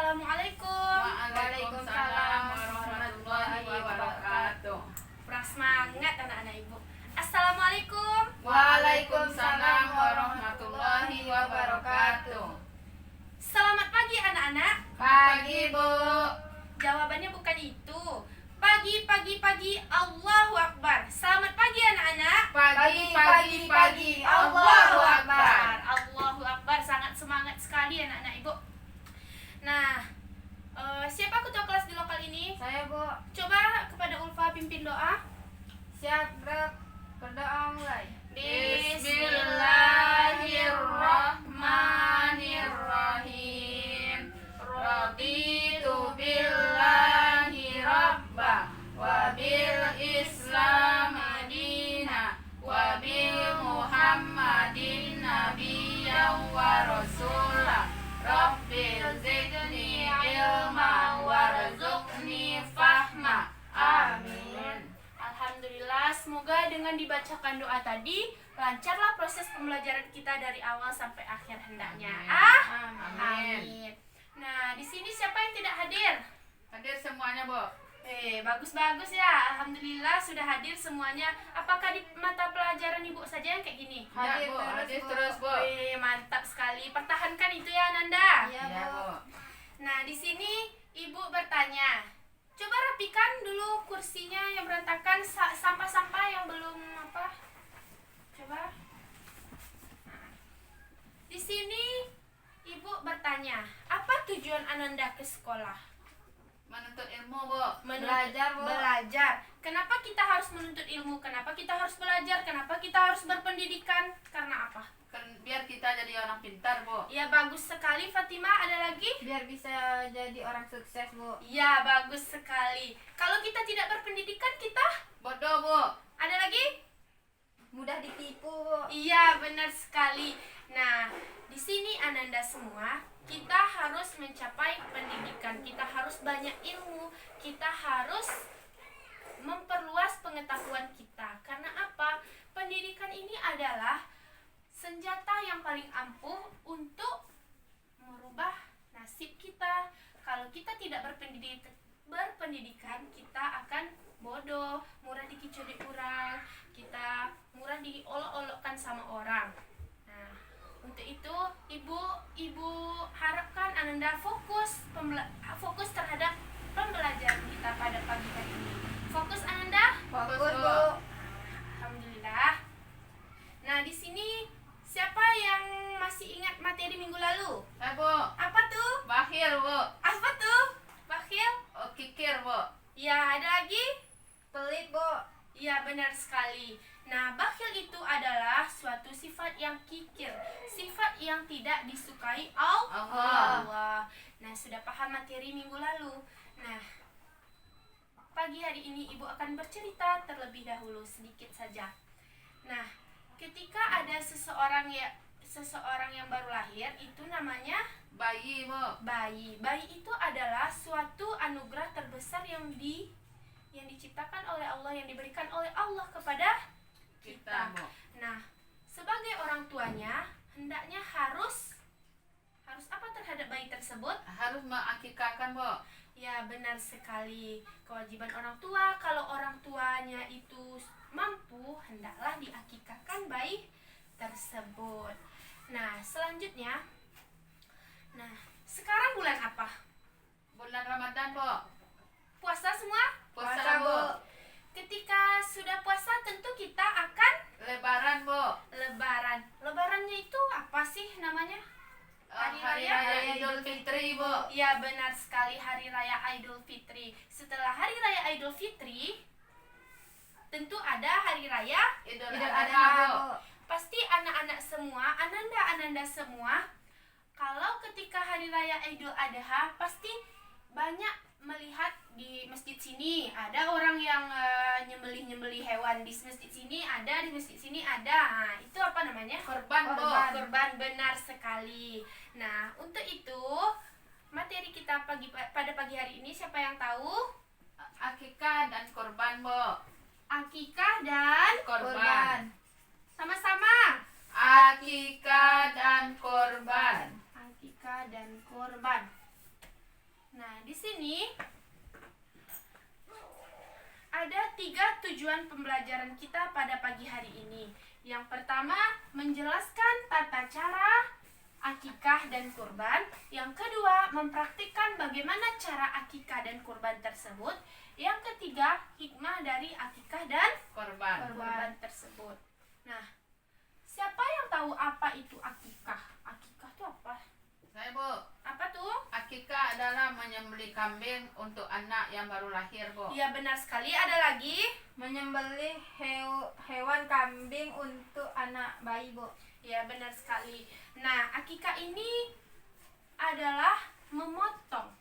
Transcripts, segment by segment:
Assalamualaikum. Waalaikumsalam warahmatullahi wabarakatuh. Kurang semangat anak-anak ibu. Assalamualaikum. Waalaikumsalam warahmatullahi wabarakatuh. Selamat pagi anak-anak. Pagi, Bu. Jawabannya bukan itu. Pagi, Allahu Akbar. Selamat pagi anak-anak. Pagi, Allahu Akbar. Allahu Akbar. Sangat semangat sekali anak-anak ibu. Nah, siapa ketua kelas di lokal ini? Saya, Bu. Coba kepada Ulfa pimpin doa. Siap, Rek. Berdoa mulai. Bismillahirrahmanirrahim. Raditu billahi rabba wa bil islam madina wa bil muhammadin nabiyyan wa rasulah. Rabbil zidni ilma warzuqni fahma. Amin. Alhamdulillah, semoga dengan dibacakan doa tadi lancarlah proses pembelajaran kita dari awal sampai akhir hendaknya. Amin. Nah, di sini siapa yang tidak hadir? Hadir semuanya, Bu. Bagus ya. Alhamdulillah sudah hadir semuanya. Apakah di mata pelajaran Ibu saja yang kayak gini? Hadir, Bu. Hadir terus, Bu. Mantap sekali. Pertahankan itu ya, Nanda. Iya, Bu. Nah, di sini Ibu bertanya. Coba rapikan dulu kursinya yang berantakan, sampah-sampah yang belum apa. Coba. Nah, di sini Ibu bertanya, apa tujuan Ananda ke sekolah? Menuntut ilmu, Bu. Belajar, Bu. Belajar. Kenapa kita harus menuntut ilmu? Kenapa kita harus belajar? Kenapa kita harus berpendidikan? Karena apa? Biar kita jadi orang pintar, Bu. Ya, bagus sekali Fatimah. Ada lagi? Biar bisa jadi orang sukses, Bu. Ya, bagus sekali. Kalau kita tidak berpendidikan, kita Bodoh, Bu. ada lagi? Mudah ditipu, Bu. Iya, benar sekali. Nah, di sini Ananda semua, kita harus mencapai pendidikan. Kita harus banyak ilmu. Kita harus memperluas pengetahuan kita. Karena apa? Pendidikan ini adalah senjata yang paling ampuh untuk merubah nasib kita. Kalau kita tidak berpendidikan, kita akan bodoh, murah dikicau orang, kita murah diolok-olokkan sama orang. Nah, untuk itu ibu harapkan Ananda fokus terhadap pembelajaran kita pada pagi hari ini. Fokus Ananda? Fokus, Bu. Alhamdulillah. Nah, di sini siapa yang masih ingat materi minggu lalu? Bu. Apa tuh? Bakhil, Bu. Apa tuh? Bakhil? Oh, kikir, Bu. Ya, ada lagi? Pelit, Bu. Ya, benar sekali. Nah, bakhil itu adalah suatu sifat yang kikir, sifat yang tidak disukai Allah. Nah, sudah paham materi minggu lalu. Nah, pagi hari ini Ibu akan bercerita terlebih dahulu sedikit saja. Nah, ketika ada seseorang yang baru lahir, itu namanya Bayi, Bu. bayi. Bayi itu adalah suatu anugerah terbesar yang diciptakan oleh Allah, yang diberikan oleh Allah kepada kita. Bu. Nah, sebagai orang tuanya hendaknya harus apa terhadap bayi tersebut? Harus mengakikahkan, Bu. Ya, benar sekali. Kewajiban orang tua, kalau orang tuanya itu mampu, hendaklah diakikahkan bayi tersebut. Nah, selanjutnya, sekarang bulan apa? Bulan Ramadan, Bu. Puasa semua? Puasa, Bu. Ketika sudah puasa tentu kita akan Lebaran, Bu. lebaran. Lebarannya itu apa sih namanya? Hari Raya Idul Fitri, Bu. Ya, benar sekali, Hari Raya Idul Fitri. Setelah Hari Raya Idul Fitri, tentu ada Hari Raya Idul Idul Adha, Adha, Bu. Bu. Pasti anak-anak semua, Ananda semua, kalau ketika Hari Raya Idul Adha, pasti banyak melihat di masjid sini ada orang yang nyembelih hewan, di masjid sini ada, di masjid sini ada. Nah, itu apa namanya? Korban, Bu. Korban, benar sekali. Nah, untuk itu materi kita pada pagi hari ini siapa yang tahu? Akikah dan korban, Bu. Akikah dan Korban. sama-sama. Akikah dan korban. Akikah dan korban. Nah, di sini ada 3 tujuan pembelajaran kita pada pagi hari ini. Yang pertama, menjelaskan tata cara akikah dan kurban. Yang kedua, mempraktikkan bagaimana cara akikah dan kurban tersebut. Yang ketiga, hikmah dari akikah dan Korban. kurban tersebut. Nah, siapa yang tahu apa itu akikah? Akikah itu apa? Saya, Bu. Apa tuh? Akikah adalah menyembelih kambing untuk anak yang baru lahir, Bu. Ya, benar sekali. Ada lagi? Menyembelih hewan kambing untuk anak bayi, Bu. Ya, benar sekali. Nah, akikah ini adalah memotong.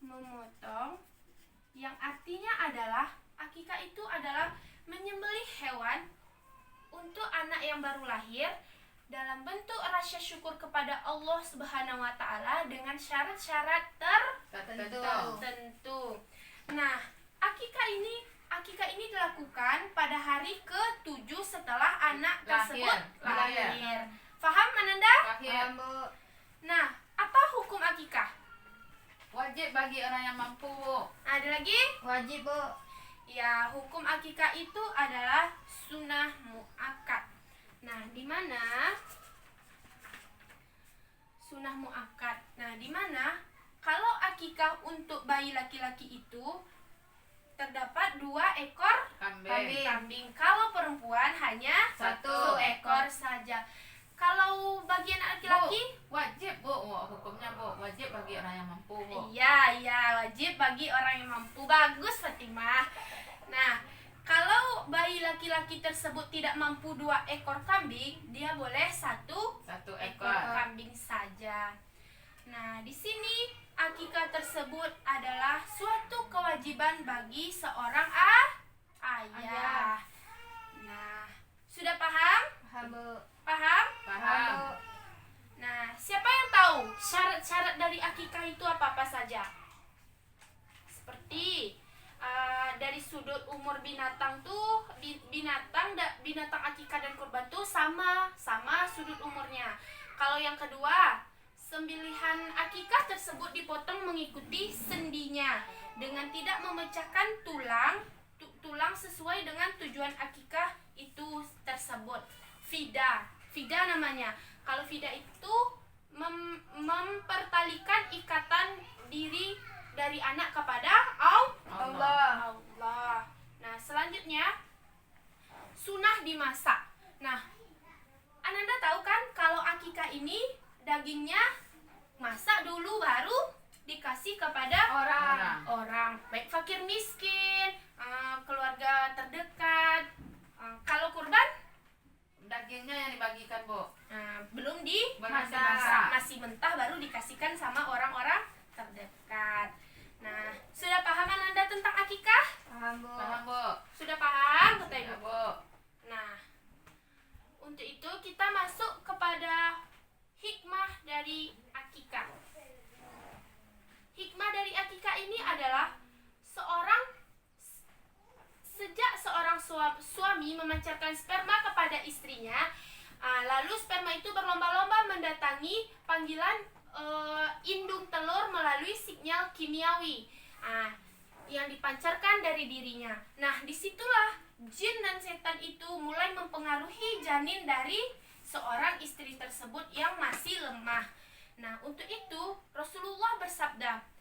Memotong yang artinya adalah akikah itu adalah menyembelih hewan untuk anak yang baru lahir dalam bentuk rasa syukur kepada Allah Subhanahu wa taala dengan syarat-syarat tertentu. Nah, akikah ini dilakukan pada hari ke-7 setelah anak tersebut lahir. Faham, Ananda? Lahir. Paham, Bu. Nah, apa hukum akikah? Wajib bagi orang yang mampu, Bu. Ada lagi? Wajib, Bu. Ya, hukum akikah itu adalah sunnah muakkad. Nah, di mana sunnah muakkad? Nah, di mana kalau akikah untuk bayi laki-laki itu terdapat 2 ekor kambing. Kalau perempuan hanya 1 ekor saja. Kalau bagi anak laki-laki, Wajib, Bu. Hukumnya, Bu. Wajib bagi orang yang mampu, Bu. iya, wajib bagi orang yang mampu. Bagus, Fatimah. Nah, kalau bayi laki-laki tersebut tidak mampu 2 ekor kambing, dia boleh 1 1 ekor ekor. kambing saja. Nah, di sini akikah tersebut adalah suatu kewajiban bagi seorang ayah. Nah, sudah paham? Paham, Bu. Paham? Paham. Bu. Nah, siapa yang tahu syarat-syarat dari akikah itu apa-apa saja? Seperti dari sudut umur binatang tuh binatang akikah dan kurban tuh sama sudut umurnya. Kalau yang kedua, sembelihan akikah tersebut dipotong mengikuti sendinya dengan tidak memecahkan tulang sesuai dengan tujuan akikah itu tersebut. Fida namanya. Kalau fida itu mempertalikan ikatan diri dari anak kepada Allah. Nah, selanjutnya sunnah dimasak. Nah, Ananda tahu kan kalau akikah ini dagingnya masak dulu baru dikasih kepada orang. Baik fakir miskin, keluarga terdekat. Kalau kurban Dagingnya yang dibagikan, Bu. belum Dimasak. dimasak, masih mentah baru dikasihkan sama orang-orang terdekat. Nah, sudah paham Ananda tentang akikah? Paham, Bu. Paham, Bu? Sudah paham, kata Ya, Ibu? Bu. Nah, untuk itu kita masuk kepada hikmah dari akikah. Hikmah dari akikah ini adalah sejak seorang suami memancarkan sperma kepada istrinya, lalu sperma itu berlomba-lomba mendatangi panggilan indung telur melalui sinyal kimiawi yang dipancarkan dari dirinya. Nah, disitulah jin dan setan itu mulai mempengaruhi janin dari seorang istri tersebut yang masih lemah. Nah, untuk itu Rasulullah bersabda,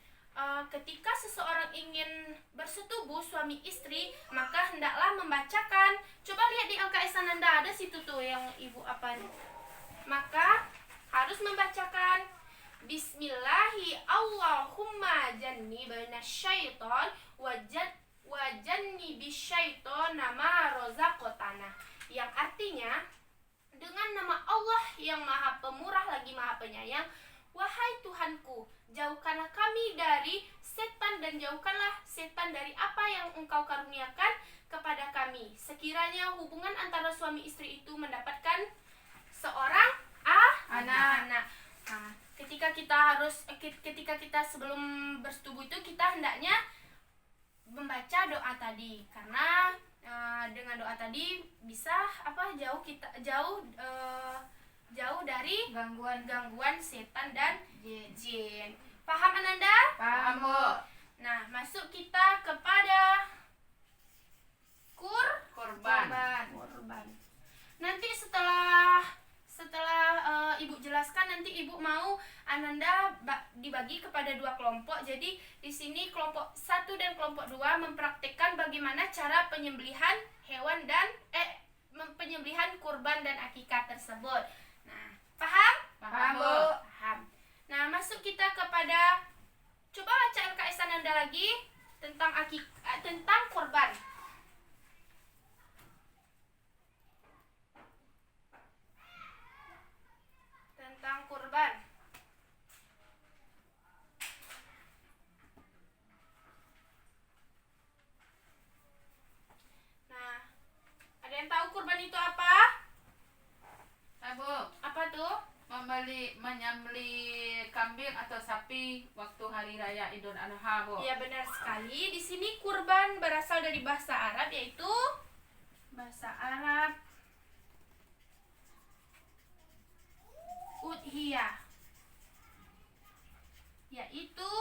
ketika seseorang ingin bersetubuh suami istri, maka hendaklah membacakan. Coba lihat di LKS Ananda, ada situ tuh yang ibu apa nih. Maka harus membacakan Bismillahi Allahumma jannibna syaiton wajanni bisyaiton nama rozakotana, yang artinya dengan nama Allah yang maha pemurah lagi maha penyayang, wahai Tuhanku, jauhkanlah kami dari setan dan jauhkanlah setan dari apa yang Engkau karuniakan kepada kami. Sekiranya hubungan antara suami istri itu mendapatkan seorang anak. Nah, ketika kita sebelum bersetubuh itu kita hendaknya membaca doa tadi, karena dengan doa tadi bisa jauh dari gangguan setan dan jin. Paham Ananda? Paham, Bu. Nah, masuk kita kepada Kurban. kurban. Nanti setelah Ibu jelaskan, nanti Ibu mau Ananda dibagi kepada 2 kelompok. Jadi di sini kelompok 1 dan kelompok 2 mempraktikkan bagaimana cara penyembelihan hewan dan penyembelihan kurban dan akikah tersebut. Nah, paham? Paham, Bu. Paham. Nah, masuk kita kepada, coba baca LKS Ananda lagi tentang kurban. Tentang kurban. Nah, ada yang tahu kurban itu apa? Bu, Apa tuh? menyembelih kambing atau sapi waktu hari raya Idul Adha, Bu. Iya, benar sekali. Di sini kurban berasal dari bahasa Arab, yaitu bahasa Arab udhiyah, yaitu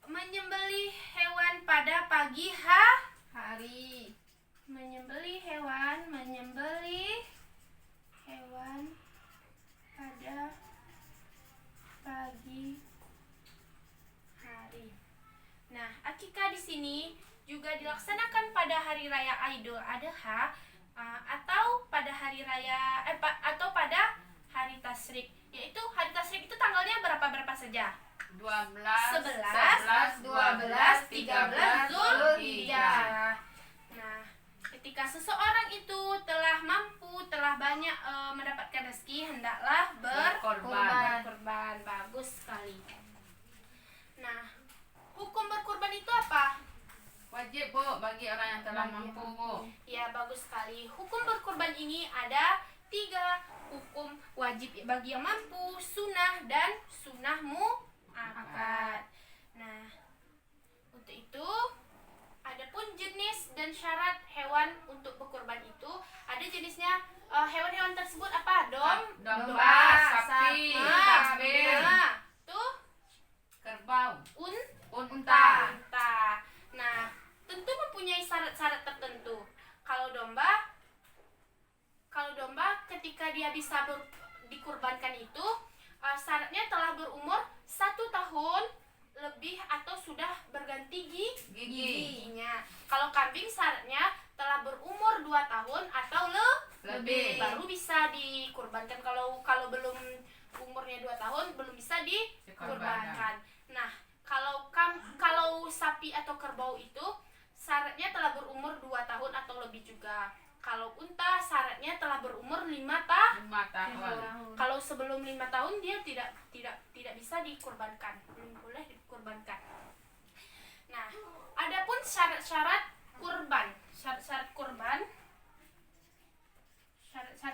menyembelih hewan pada pagi Hari. menyembelih hewan pada pagi hari. Nah, akikah di sini juga dilaksanakan pada hari raya Idul Adha atau pada hari raya atau pada hari tasyrik. Yaitu hari tasyrik itu tanggalnya berapa saja? 12, 11, 12, 13 Zulhijjah. Nah, ketika seseorang itu telah banyak mendapatkan rezeki, hendaklah berkorban. Bagus sekali. Nah, hukum berkorban itu apa? Wajib, Bu, bagi orang yang telah mampu, Bu. Ya, bagus sekali. Hukum berkorban ini ada 3 hukum wajib bagi yang mampu, sunnah, dan sunnah muakkad. Nah, untuk itu adapun jenis dan syarat hewan untuk berkorban itu ada jenisnya. Hewan-hewan tersebut apa? Domba, sapi, kambing, tuh kerbau, unta. Nah, tentu mempunyai syarat-syarat tertentu. Kalau domba ketika dia bisa dikurbankan itu syaratnya telah berumur 1 tahun lebih atau sudah berganti giginya. Kalau kambing syaratnya telah berumur 2 tahun atau lebih baru bisa dikurbankan. Kalau belum umurnya 2 tahun belum bisa dikurbankan. Nah, kalau sapi atau kerbau itu syaratnya telah berumur 2 tahun atau lebih juga. Kalau unta syaratnya telah berumur 5 tahun. Kalau sebelum 5 tahun dia tidak bisa dikurbankan, belum boleh dikurbankan. Nah, adapun syarat-syarat kurban. Syarat-syarat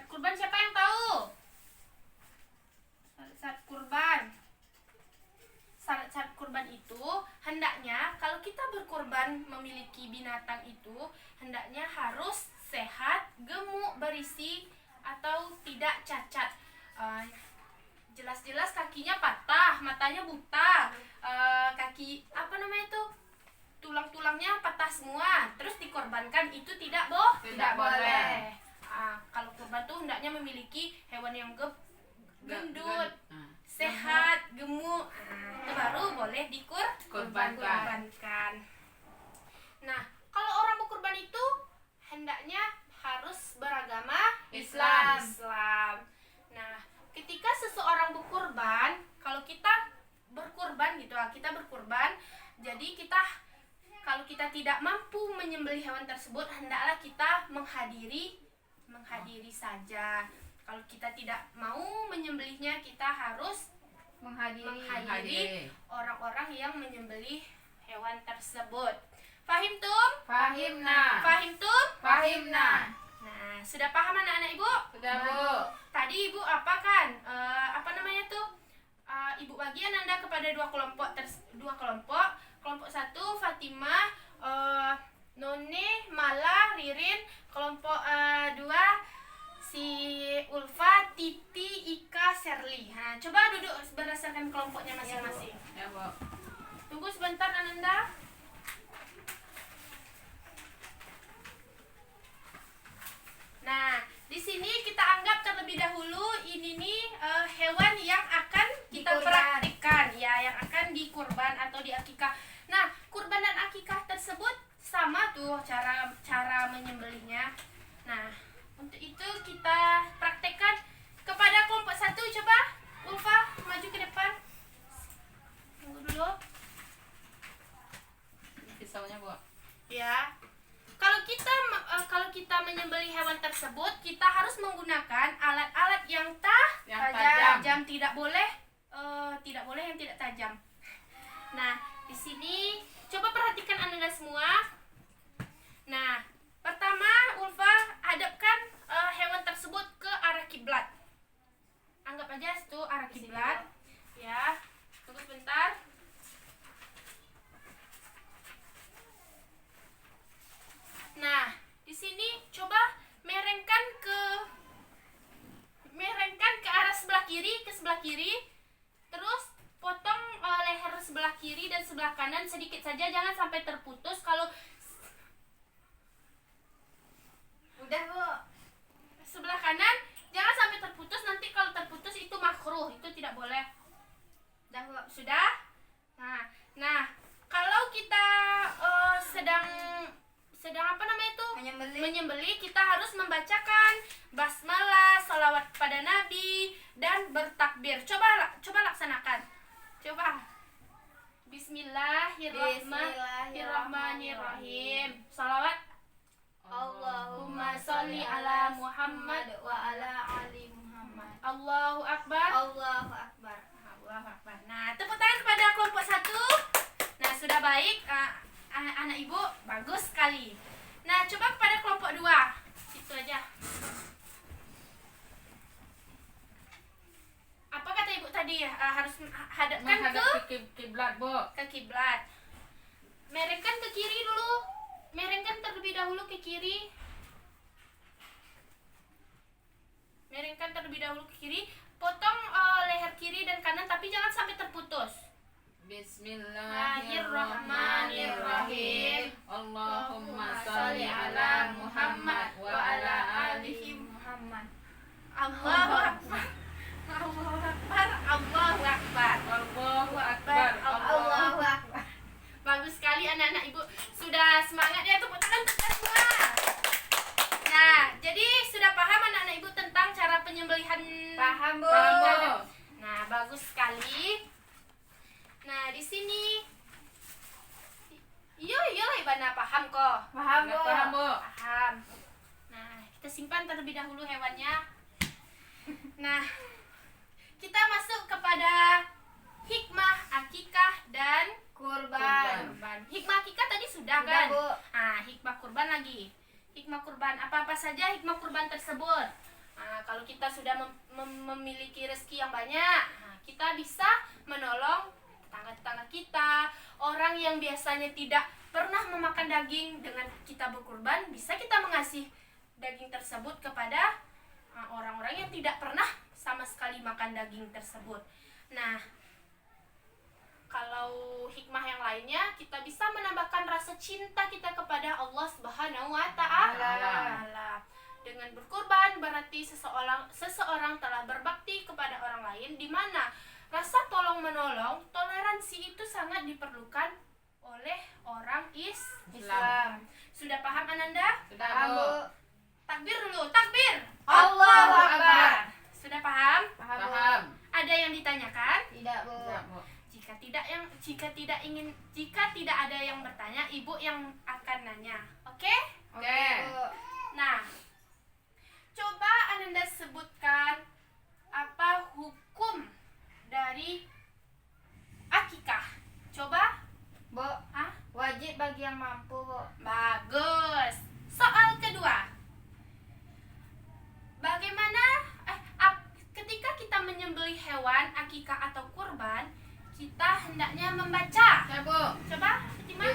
kurban siapa yang tahu? Syarat-syarat kurban itu hendaknya kalau kita berkurban memiliki binatang itu hendaknya harus sehat, gemuk, berisi atau tidak cacat. Jelas-jelas kakinya patah, matanya buta, kaki tulang-tulangnya patah semua, terus dikorbankan itu tidak boleh. Kalau kurban tuh hendaknya memiliki hewan yang gendut, sehat, gemuk, itu baru boleh dikurbankan. Nah, kalau orang berkurban itu hendaknya harus beragama Islam. Nah, ketika seseorang berkurban, kalau kita berkurban jadi kalau kita tidak mampu menyembelih hewan tersebut, hendaklah kita menghadiri saja. Kalau kita tidak mau menyembelihnya, kita harus menghadiri orang-orang yang menyembelih hewan tersebut. Fahim tum? Fahimna. Fahim tum? Fahimna. Nah, sudah paham anak-anak Ibu? Sudah, Bu. Tadi Ibu apa kan? Ibu bagi Ananda kepada 2 kelompok. Kelompok 1 Fatimah, None, Mala, Ririn. Kelompok 2 si Ulfa, Titi, Ika, Serli. Nah, coba duduk berdasarkan kelompoknya masing-masing. Ya, Bu. Tunggu sebentar Ananda. Nah, di sini kita anggap terlebih dahulu ini nih hewan yang akan kita Dikurban. praktikkan, ya, yang akan dikurban atau diakikah. Nah, kurban dan akikah tersebut sama tuh cara menyembelihnya. Nah, untuk itu kita praktekkan kepada kelompok satu. Coba Ulfa maju ke depan. Tunggu dulu. Ini pisaunya, Bu. Ya. Kalau kita menyembelih hewan tersebut, kita harus menggunakan alat-alat yang Yang tajam. tajam, tidak boleh yang tidak tajam. Nah, di sini coba perhatikan Anda semua. Nah, pertama Ulfa hadapkan hewan tersebut ke arah kiblat. Anggap aja itu arah kiblat. Ya. Tunggu sebentar. Nah, di sini coba merengkan ke arah sebelah kiri, terus potong leher sebelah kiri dan sebelah kanan sedikit saja, jangan sampai terputus. Kalau Udah, Bu. sebelah kanan jangan sampai terputus, nanti kalau terputus itu makruh, itu tidak boleh. Udah, Bu. Sudah? Nah, kalau kita sedang apa namanya itu? Menyembelih, kita harus membacakan basmalah, salawat pada Nabi, dan bertakbir. Coba laksanakan. Coba. Bismillahirrahmanirrahim. Salawat. Allahumma sholli ala Muhammad wa ala ali Muhammad. Allahu Akbar. Allahu Akbar. Allahu Akbar. Nah, tepuk tangan kepada kelompok satu. Nah, sudah baik. Anak ibu, bagus sekali. Nah, coba kepada kelompok dua. Itu aja. Apa kata ibu tadi ya? Harus hadapkan Menghadap ke kiblat, Bu. ke kiblat. Merengkan ke kiri dulu. Merengkan terlebih dahulu ke kiri. Merengkan terlebih dahulu ke kiri. Potong leher kiri dan kanan, tapi jangan sampai terputus. Bismillahirrahmanirrahim. Allahumma sholli ala Muhammad wa ala alihi Muhammad. Allahu Akbar. Allahu Akbar. Allahu Akbar. Allahu Akbar. Allahu Akbar. Bagus sekali anak-anak ibu. Sudah semangat ya, tepuk tangan untuk kita semua. Nah, jadi sudah paham anak-anak ibu tentang cara penyembelihan? Paham, Bu. Paham, Bu. Nah, bagus sekali. Nah, di sini iyalah Ibana paham kok. Paham, Bu. Paham, Bu. Paham. Nah, kita simpan terlebih dahulu hewannya. Nah, kita masuk kepada hikmah akikah dan Kurban. kurban. Hikmah akikah tadi sudah Sudah, kan? Bu. Hikmah kurban lagi. Hikmah kurban, apa-apa saja hikmah kurban tersebut. Kalau kita sudah memiliki rezeki yang banyak, kita bisa menolong tetangga-tetangga kita, orang yang biasanya tidak pernah memakan daging. Dengan kita berkurban, bisa kita mengasih daging tersebut kepada orang-orang yang tidak pernah sama sekali makan daging tersebut. Nah, kalau hikmah yang lainnya, kita bisa menambahkan rasa cinta kita kepada Allah Subhanahu wa Ta'ala. Dengan berkurban berarti seseorang telah berbakti kepada orang lain, di mana rasa tolong menolong, toleransi itu sangat diperlukan oleh orang Islam. Sudah paham Ananda? Sudah, Paham, Bu. Bu. Takbir dulu, takbir. Allahu Akbar. Sudah paham? Paham. Ada yang ditanyakan? Tidak, Bu. Sudah, Bu. Jika tidak ada yang bertanya, ibu yang akan nanya. Oke? Oke. Bu. Nah, coba Ananda sebutkan apa hukum dari akikah. Coba. Bu, wajib bagi yang mampu, Bu. Bagus. Soal kedua. Bagaimana ketika kita menyembelih hewan akikah atau kurban, kita hendaknya membaca. Ya, Bu. Coba, Fatimah.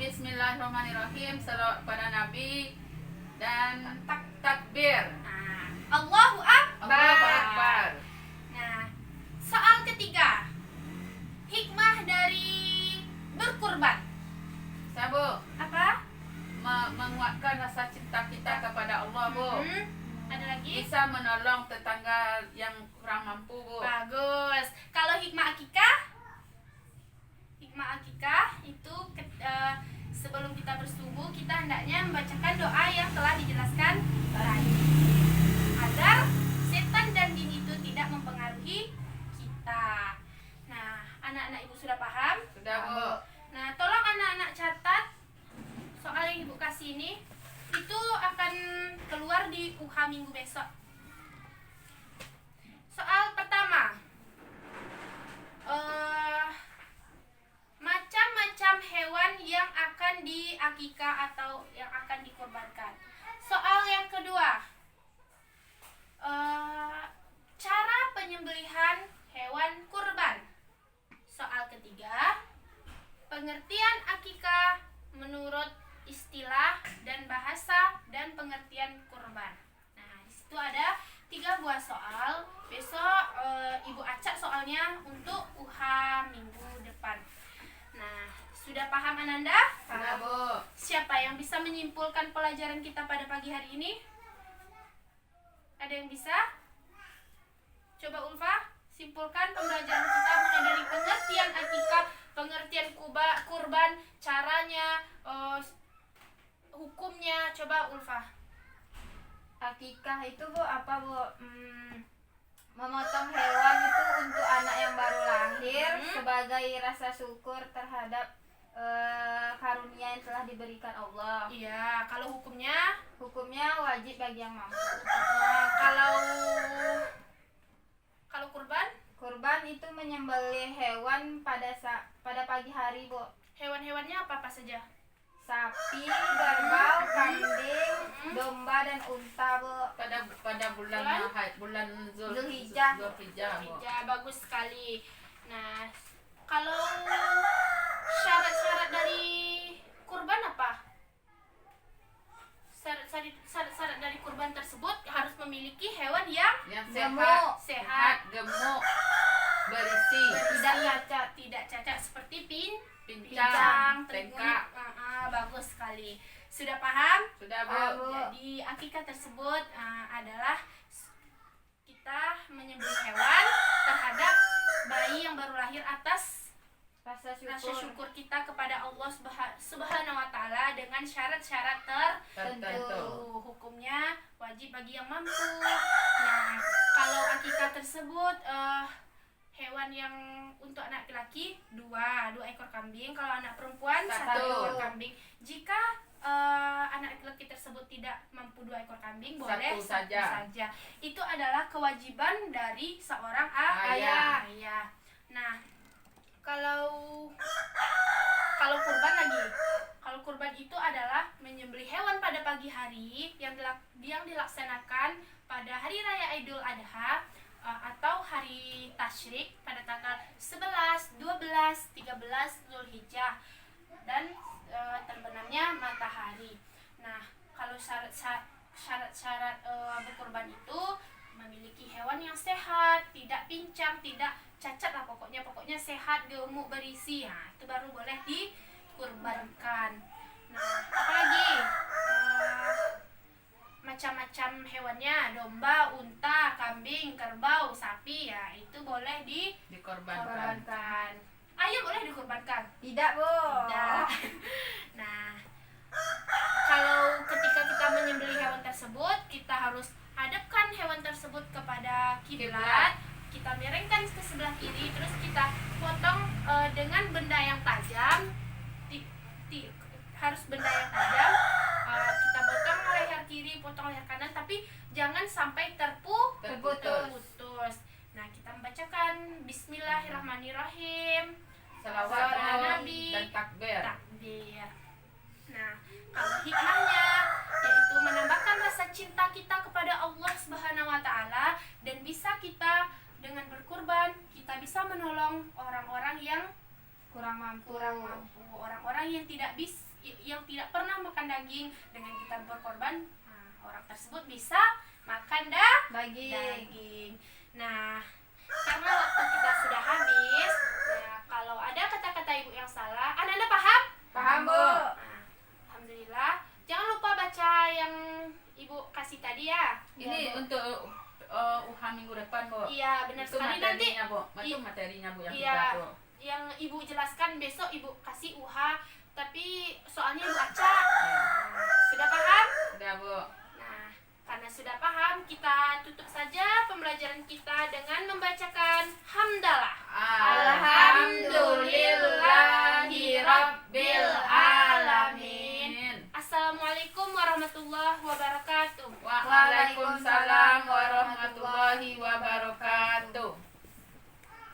Bismillahirrahmanirrahim. Salawat pada Nabi dan takbir. Nah, Allahu Allahu Akbar. Nah, soal ketiga. Hikmah dari berkurban. Sabu, Apa? menguatkan rasa cinta kita kepada Allah, Bu. Ada lagi? Bisa menolong tetangga yang kurang mampu, Bu. Bagus. Kalau hikmah akikah? Hikmah akikah itu sebelum kita bersubuh kita hendaknya membacakan doa yang telah dijelaskan tadi agar setan dan jin itu tidak mempengaruhi kita. Nah, anak-anak ibu sudah paham? Sudah, Bu. Nah, tolong anak-anak catat soal yang ibu kasih ini. Itu akan keluar di UH minggu besok. Soal pertama, macam-macam hewan yang akan diakikah atau yang akan dikorbankan. Soal yang kedua, cara penyembelihan hewan kurban. Soal ketiga, pengertian akikah menurut istilah dan bahasa dan pengertian kurban. Nah, di situ ada 3 buah soal. Besok Ibu acak soalnya untuk UH minggu depan. Nah, sudah paham Ananda? Sudah, Bu. Siapa yang bisa menyimpulkan pelajaran kita pada pagi hari ini? Ada yang bisa? Coba Ulfa, simpulkan pembelajaran kita mulai dari pengertian akikah, pengertian kurban, caranya, hukumnya. Coba Ulfa. Akikah itu Bu apa Bu? Memotong hewan itu untuk anak yang baru lahir sebagai rasa syukur terhadap karunia yang telah diberikan Allah. Iya, kalau hukumnya Hukumnya wajib bagi yang mampu. kalau kurban, Kurban itu menyembelih hewan pada pagi hari, Bu. hewan-hewannya apa saja? Sapi, kerbau, kambing, domba dan unta, Bu. Pada bulan bulan Zulhijjah. Zulhijjah, Bu. Ya, bagus sekali. Nah, kalau syarat-syarat dari kurban apa? Syarat dari kurban tersebut harus memiliki hewan yang Yang Gemuk. sehat, gemuk, berisi, tidak cacat seperti pincang, terguling. tengkak. Bagus sekali. Sudah paham? Sudah, Paham, Bu. Bu. Jadi akikah tersebut adalah kita menyembelih hewan terhadap bayi yang baru lahir atas Rasa rasa syukur. syukur kita kepada Allah Subhanahu wa taala dengan syarat-syarat Tertentu. hukumnya wajib bagi yang mampu. Nah, kalau akikah tersebut hewan yang untuk anak laki-laki dua ekor kambing, kalau anak perempuan Satu. 1 ekor kambing. Jika anak laki-laki tersebut tidak mampu 2 ekor kambing, boleh Satu satu saja. Itu adalah kewajiban dari seorang Ayah. ayah. Nah, kalau kurban lagi, kalau kurban itu adalah menyembelih hewan pada pagi hari yang dilaksanakan pada hari raya Idul Adha atau hari tasyrik pada tanggal 11, 12, 13 Zulhijjah dan terbenamnya matahari. Nah, kalau syarat-syarat berkurban itu memiliki hewan yang sehat, tidak pincang, tidak cacat lah, pokoknya sehat, gemuk, berisi. Nah, itu baru boleh dikurbankan. Nah, apalagi macam-macam hewannya, domba, unta, kambing, kerbau, sapi, ya itu boleh Dikorbankan. dikurbankan. Ayam boleh dikurbankan? Tidak, Bu. Tidak. Nah, kalau ketika kita menyembelih hewan tersebut, kita harus hadapkan hewan tersebut kepada kiblat. Kita miringkan ke sebelah kiri, terus kita potong dengan benda yang tajam. Harus benda yang tajam. Kita potong leher kiri, potong leher kanan, tapi jangan sampai terputus. Nah, kita membacakan Bismillahirrahmanirrahim, Salawat Salawat Nabi dan takbir. Nah, kalau hikmahnya yaitu menambahkan rasa cinta kita kepada Allah Subhanahu wa taala, dan bisa kita dengan berkurban kita bisa menolong orang-orang yang Kurang mampu. orang-orang yang tidak pernah makan daging. Dengan kita berkorban, orang tersebut bisa makan Daging. daging. Nah, karena waktu kita sudah habis, nah kalau ada kata-kata ibu yang salah, Ananda paham? Paham, Bu. Nah, alhamdulillah. Jangan lupa baca yang ibu kasih tadi ya. Ini untuk UH minggu depan, Bu. Iya, benar Itu sekali. Nanti materinya, Bu. Itu I- materinya, Bu, yang iya, kita, Bu. yang ibu jelaskan besok ibu kasih UH, tapi soalnya ibu acak. Ya. Sudah paham? Udah, Bu. Nah, karena sudah paham, kita tutup saja pembelajaran kita dengan membacakan hamdalah. Alhamdulillahi